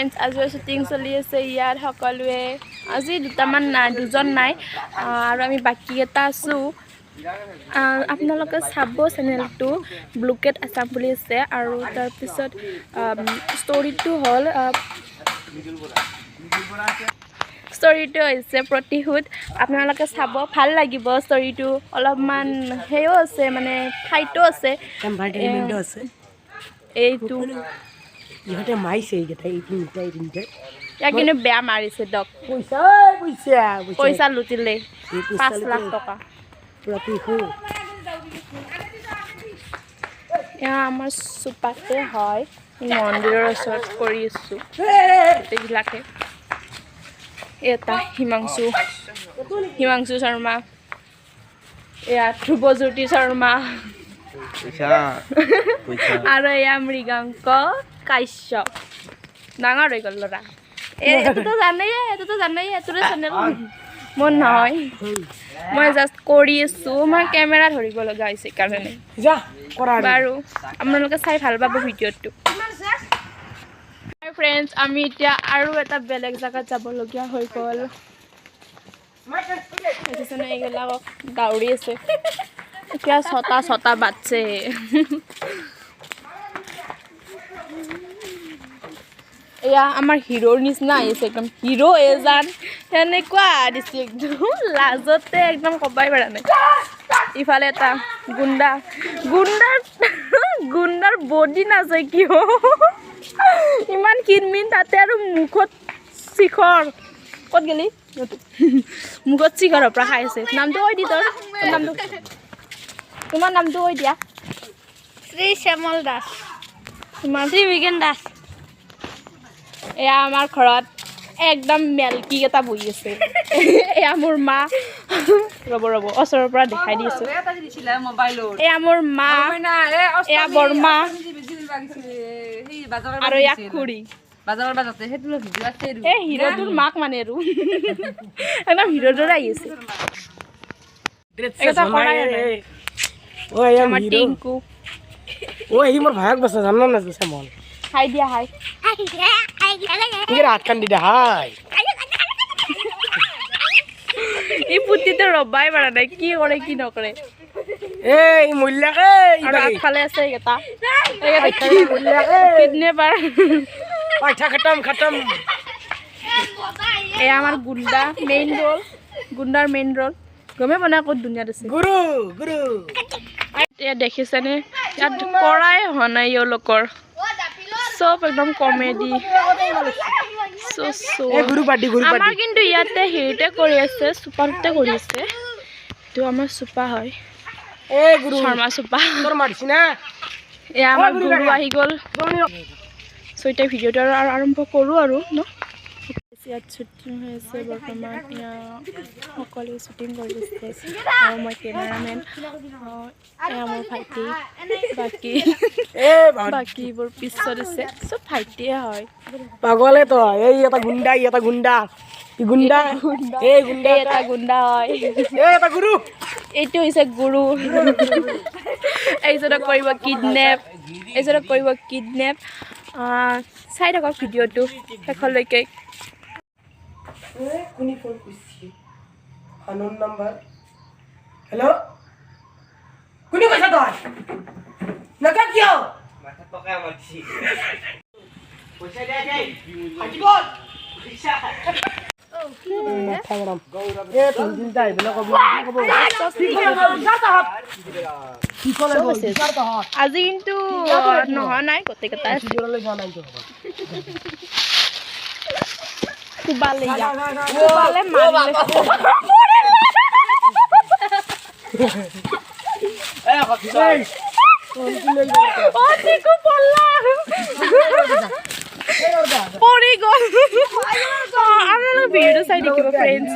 friends আজিও shooting চলি আছে ইয়াত সকলোৱে আজি দুজন নাই আৰু আমি বাকীকেইটা আছোঁ আপোনালোকে চাব চেনেলটো ব্লুকেট আছাম বুলি আছে আৰু তাৰপিছত ষ্টৰিটো হ'ল ষ্টৰিটো হৈছে প্ৰতিশোধ আপোনালোকে চাব ভাল লাগিব ষ্টৰিটো অলপমান সেও আছে মানে ঠাইটো আছে এইটো ইহঁতে মাৰিছে এইকেইটা এই ইয়াক কিন্তু বেয়া মাৰিছে দক পইচা লুটিলে 5 লাখ টকা এয়া আমাৰ চুপাতে হয় মন্দিৰৰ ওচৰত কৰি আছোঁ গোটেইবিলাকে এটা হিমাংশু শৰ্মা এয়া ধ্ৰুৱজ্যোতি শৰ্মা আৰু এয়া মৃগাংক কাশ্যপ ডাঙৰ হৈ গ'ল ল'ৰা এইটোতো জানেই এইটোৰে চেনেল মোৰ নহয় মই জাষ্ট কৰি আছোঁ মই কেমেৰা ধৰিব লগা হৈছে কাৰণে বাৰু আপোনালোকে চাই ভাল পাব ভিডিঅ'টো ফ্ৰেণ্ডছ আমি এতিয়া আৰু এটা বেলেগ জেগাত যাবলগীয়া হৈ গ'ল এইবিলাক দাউৰি আছে এতিয়া ছটা বাজছে এয়া আমাৰ হিৰোৰ নিচিনা আহিছে একদম হিৰো এজান সেনেকুৱা দিছে একদম লাজতে একদম ক'বাই পৰা নাই ইফালে এটা গুণ্ডাৰ বডি নাছে কিয় ইমান ক্ষীণমিন তাতে আৰু মুখত শিখৰ ক'ত গেলি মুখত শিখৰৰ পৰা খাই আছে নামটো কৈ দি তোৰ নামটো তোমাৰ নামটো কৈ দিয়া শ্ৰী শ্যামল দাস তোমাৰ শ্ৰী বিজ্ঞান দাস এয়া আমাৰ ঘৰত একদম মেলকি এটা বহি আছে এয়া মোৰ মা ৰ'ব ওচৰৰ পৰা দেখাই দিছোঁ এয়া মোৰ মা এয়া বৰমা আৰু ইয়াক খুৰী এই হিৰোটোৰ মাক মানে আৰু একদম হিৰোৰ দৰে আহি আছে আমাৰ টিংকু মোৰ ভাইক বাছা জানো না মন হাই দিয়া হাই হাত কান্দি দে হাই এই পুতিটো ৰবাই পৰা নাই কি কৰে কি নকৰে এই মূল্যাকে আৰু আগফালে আছে এইকেইটা কিডনেপাৰ পাইঠা খতম এয়া আমাৰ গুণ্ডাৰ মেইন ৰ'ল গমে পোৱা নাই ক'ত দুনিয়াত আছে গুৰু এয়া দেখিছেনে ইয়াত কৰাই হোৱা নাই এওঁলোকৰ চব একদম কমেডি আমাৰ কিন্তু ইয়াতে হেৰিতে কৰি আছে চুপাৰতে কৰি আছে এইটো আমাৰ চুপা হয় শৰ্মা চুপা এয়া আমাৰ গুৰু আহি গ'ল চ' এতিয়া ভিডিঅ'টো আৰু আৰম্ভ কৰোঁ আৰু ন ইয়াত শ্বুটিং হৈ আছে বৰ্তমান সকলোৱে শ্বুটিং কৰি আছে আৰু মই কেমেৰামেন এয়া মোৰ ভাইটি বাকীবোৰ পিছত দিছে চব ভাইটিয়ে হয় পাগলে তো এই এটা গুণ্ডা হয় এইটো হৈছে গুৰু এইজনক কৰিব কিডনেপ চাই থাকক ভিডিঅ'টো শেষলৈকে হেল্ল' কোনে কৈছা তই নকা কিয় মাথা পকাই মাৰছি পইচা দে আজি কিন্তু নহোৱা নাই গোটেইকেইটা পৰি গ'ল আপোনালোকে ভিডিঅ'টো চাই দেখিব ফ্ৰেণ্ডছ